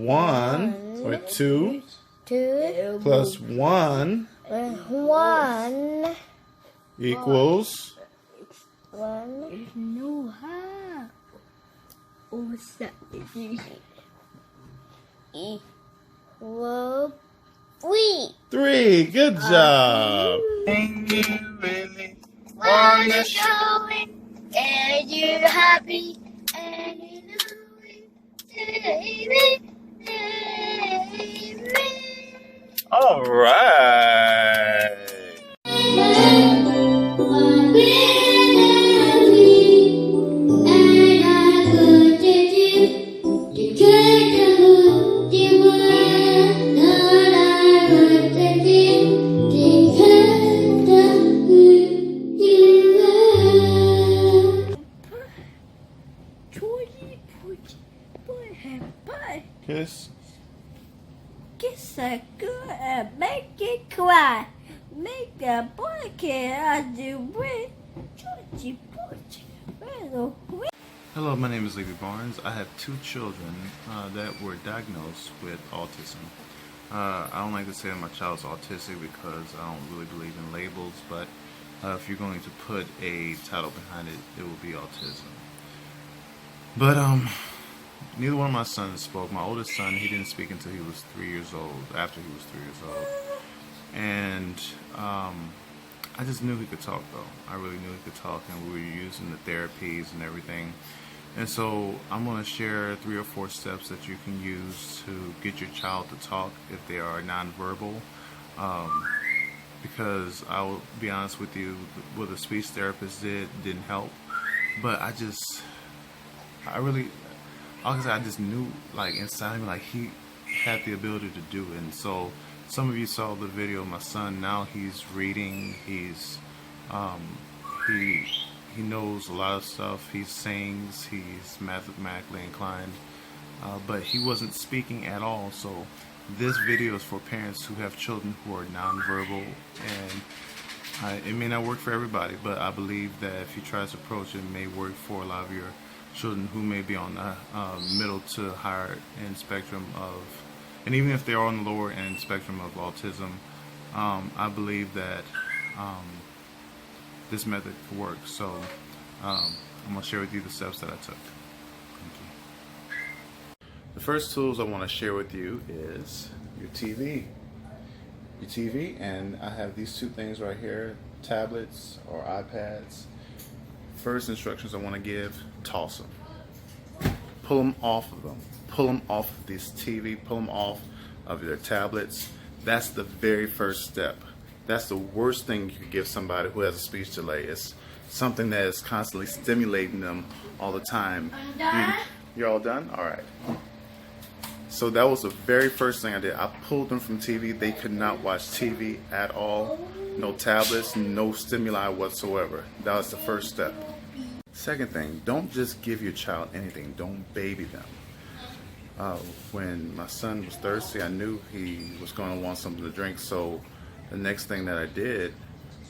1 or 2 plus 1 equals 1 no equal 3. Good job. And you really Wanna show it, and you're happy, and you know it, baby. All right. Kiss. Kiss a girl and make it cry. Make a boy care as you wish. Georgie, Hello, my name is Levy Barnes. I have 2 children that were diagnosed with autism. I don't like to say that my child's autistic because I don't really believe in labels, but if you're going to put a title behind it, it will be autism. But neither one of my sons spoke. My oldest son, he didn't speak until he was 3 years old, after he was 3 years old. And I just knew he could talk, though. I really knew he could talk, and we were using the therapies and everything. And so I'm going to share 3 or 4 steps that you can use to get your child to talk if they are nonverbal. Because I will be honest with you, what the speech therapist didn't help. But I just knew, like, inside me, like, he had the ability to do it. And so some of you saw the video of my son. Now he's reading, he's he knows a lot of stuff, he sings, he's mathematically inclined, but he wasn't speaking at all. So this video is for parents who have children who are nonverbal, and it may not work for everybody, but I believe that if you try this approach, it may work for a lot of your children who may be on the middle to higher end spectrum of, and even if they are on the lower end spectrum of autism, I believe that this method could work. So I'm going to share with you the steps that I took. Thank you. The first tools I want to share with you is your TV. Your TV, and I have these 2 things right here, tablets or iPads. First instructions I want to give: toss them. Pull them off of them. Pull them off of this TV. Pull them off of your tablets. That's the very first step. That's the worst thing you could give somebody who has a speech delay. It's something that is constantly stimulating them all the time. You're all done? All right. So that was the very first thing I did. I pulled them from TV. They could not watch TV at all. No tablets, no stimuli whatsoever. That was the first step. Second thing, don't just give your child anything. Don't baby them. When my son was thirsty, I knew he was going to want something to drink. So the next thing that I did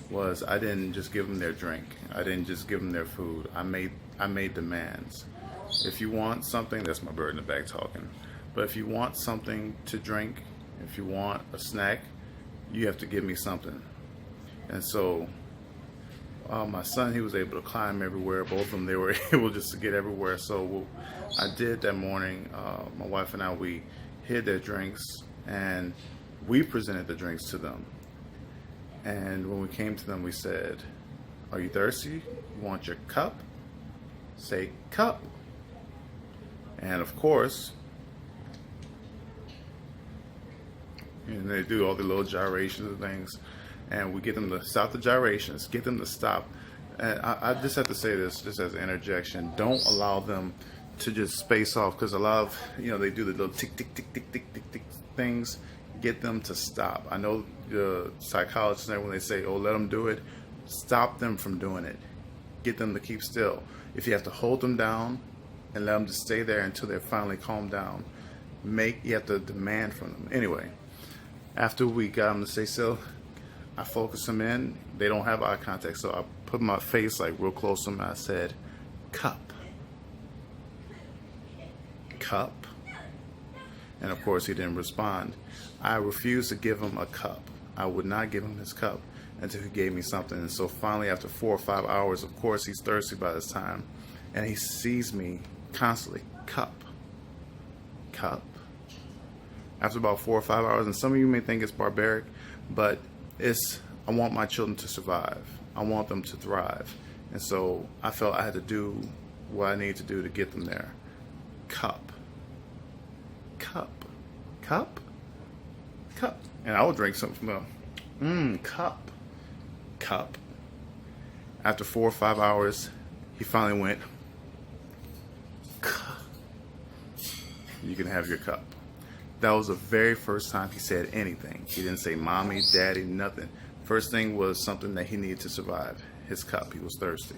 was I didn't just give them their drink. I didn't just give them their food. I made demands. If you want something, that's my bird in the back talking. But if you want something to drink, if you want a snack, you have to give me something. And so my son, he was able to climb everywhere. Both of them, they were able just to get everywhere. So what I did that morning, my wife and I, we hid their drinks and we presented the drinks to them. And when we came to them, we said, "Are you thirsty? You want your cup? Say cup." And of course, and they do all the little gyrations and things, and we get them to stop the gyrations, get them to stop. And I just have to say this, just as an interjection: don't allow them to just space off, because a lot of, they do the little tick, tick, tick, tick, tick, tick, tick things. Get them to stop. I know the psychologists, when they say, "Oh, let them do it," stop them from doing it. Get them to keep still. If you have to hold them down and let them just stay there until they're finally calmed down, you have to demand from them. Anyway, after we got them to stay still, I focused them in. They don't have eye contact, so I put my face like real close to them and I said, "Cup. Cup." and of course he didn't respond. I refused to give him a cup. I would not give him his cup until he gave me something. And so finally, after 4 or 5 hours, of course he's thirsty by this time, and he sees me constantly, cup, cup. After about 4 or 5 hours, and some of you may think it's barbaric, but I want my children to survive. I want them to thrive. And so I felt I had to do what I need to do to get them there. Cup, cup, cup, cup. And I would drink something from them. Cup, cup. After 4 or 5 hours, he finally went, cup. You can have your cup. That was the very first time he said anything. He didn't say mommy, daddy, nothing. First thing was something that he needed to survive, his cup. He was thirsty.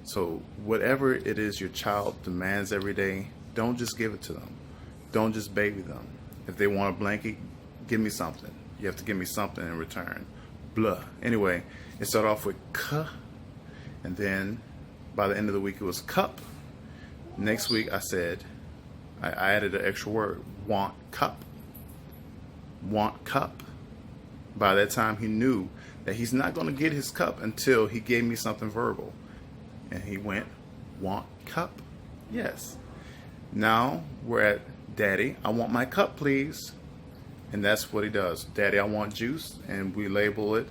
So whatever it is your child demands every day, don't just give it to them. Don't just baby them. If they want a blanket, give me something. You have to give me something in return. Blah. Anyway, it started off with cuh, and then by the end of the week it was cup. Next week I said, I added an extra word, want cup. Want cup. By that time he knew that he's not going to get his cup until he gave me something verbal. And he went, want cup? Yes. Now we're at, daddy, I want my cup, please. And that's what he does. Daddy, I want juice. And we label it,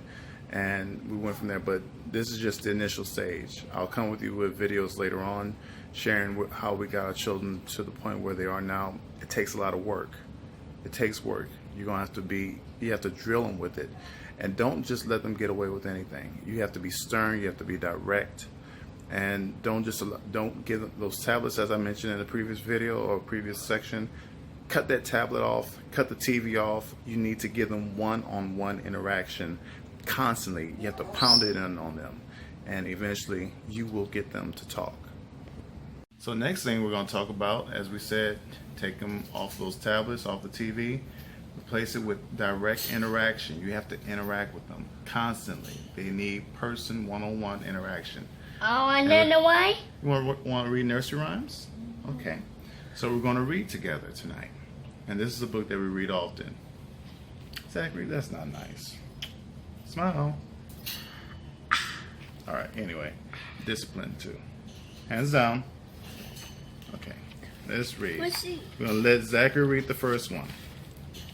and we went from there. But this is just the initial stage. I'll come with you with videos later on, sharing how we got our children to the point where they are now. It takes a lot of work. It takes work. You're gonna have to you have to drill them with it. And don't just let them get away with anything. You have to be stern, you have to be direct. And don't give them those tablets, as I mentioned in the previous video or previous section. Cut that tablet off, cut the TV off. You need to give them one-on-one interaction constantly. You have to pound it in on them, and eventually you will get them to talk. So next thing we're going to talk about, as we said, take them off those tablets, off the TV, replace it with direct interaction. You have to interact with them constantly. They need person one-on-one interaction. Oh, and then the way? You want to read nursery rhymes? Okay. So we're going to read together tonight. And this is a book that we read often. Zachary, that's not nice. Smile. All right, anyway. Discipline too. Hands down. Okay, let's read. We're going to let Zachary read the first one.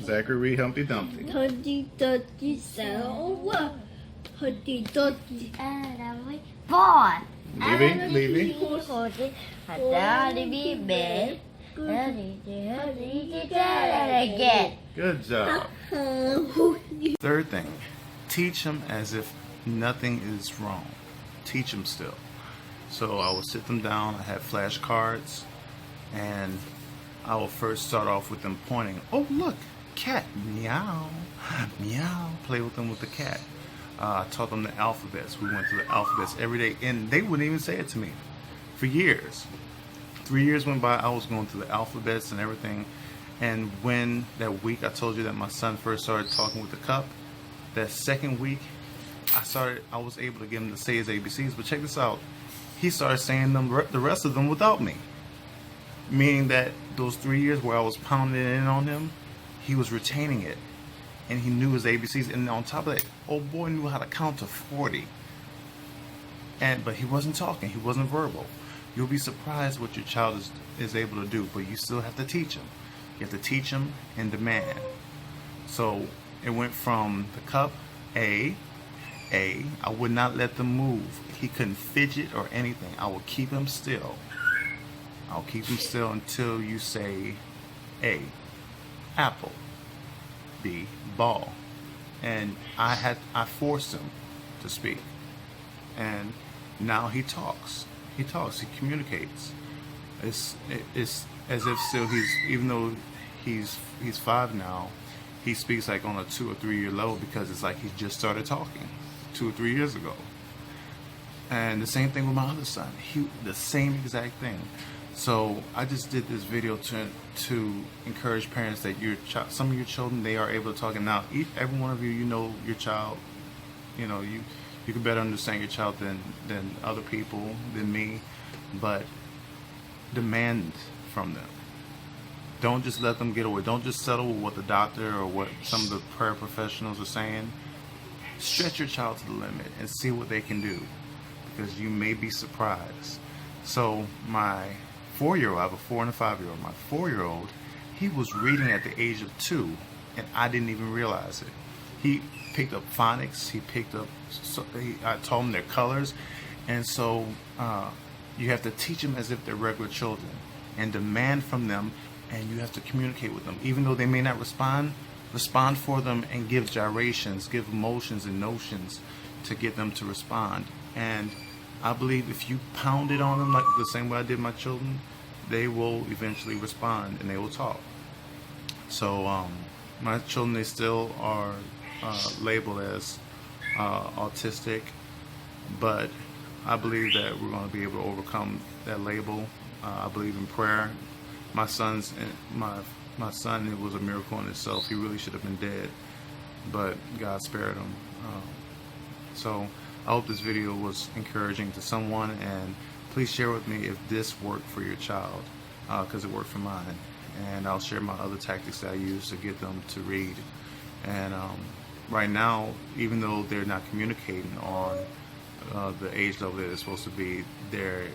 Zachary, read Humpty Dumpty. Humpty Dumpty sat on what? Humpty Dumpty. Boy. Levy. Again. Good job. Third thing, teach them as if nothing is wrong. Teach them still. So I will sit them down, I have flashcards, and I will first start off with them pointing. Oh, look, cat, meow, meow. Play with them with the cat. I taught them the alphabets. We went through the alphabets every day, and they wouldn't even say it to me for years. 3 years went by, I was going through the alphabets and everything. And when that week I told you that my son first started talking with the cup, that second week I was able to get him to say his ABCs. But check this out, he started saying them, the rest of them, without me. Meaning that those 3 years where I was pounding it in on him, he was retaining it, and he knew his ABCs. And on top of that, old boy knew how to count to 40. But he wasn't talking, he wasn't verbal. You'll be surprised what your child is able to do, but you still have to teach them. You have to teach them and demand. So it went from the cup, A. I would not let them move. He couldn't fidget or anything. I will keep him still. I'll keep him still until you say A, apple, B, ball. And I forced him to speak. And now he talks. He communicates. It's as if still even though he's 5 now, he speaks like on a 2 or 3 year level, because it's like he just started talking 2 or 3 years ago. And the same thing with my other son. The same exact thing. So I just did this video to encourage parents that some of your children, they are able to talk. And now every one of you, you know your child, you know, you can better understand your child than other people, than me. But demand from them. Don't just let them get away. Don't just settle with what the doctor or what some of the prayer professionals are saying. Stretch your child to the limit and see what they can do, because you may be surprised. So my 4-year-old, I have a 4 and a 5-year-old. My 4-year-old, he was reading at the age of 2, and I didn't even realize it. He picked up phonics. He picked up. I told him their colors, and so you have to teach them as if they're regular children, and demand from them, and you have to communicate with them, even though they may not respond. Respond for them and give gyrations, give emotions and notions to get them to respond. And I believe if you pound it on them like the same way I did my children, they will eventually respond and they will talk. So my children, they still are labeled as autistic, but I believe that we're going to be able to overcome that label. I believe in prayer. My son, it was a miracle in itself. He really should have been dead, but God spared him. So I hope this video was encouraging to someone, and please share with me if this worked for your child, because it worked for mine. And I'll share my other tactics that I use to get them to read. And right now, even though they're not communicating on the age level that they're supposed to be, their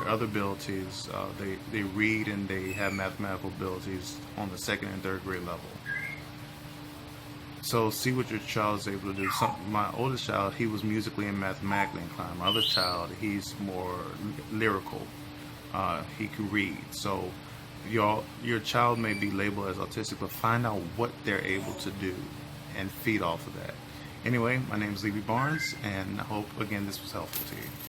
other abilities, they read and they have mathematical abilities on the 2nd and 3rd grade level. So see what your child is able to do. My oldest child, he was musically and mathematically inclined. My other child, he's more lyrical. He can read. So your child may be labeled as autistic, but find out what they're able to do and feed off of that. Anyway, my name is Levy Barnes, and I hope, again, this was helpful to you.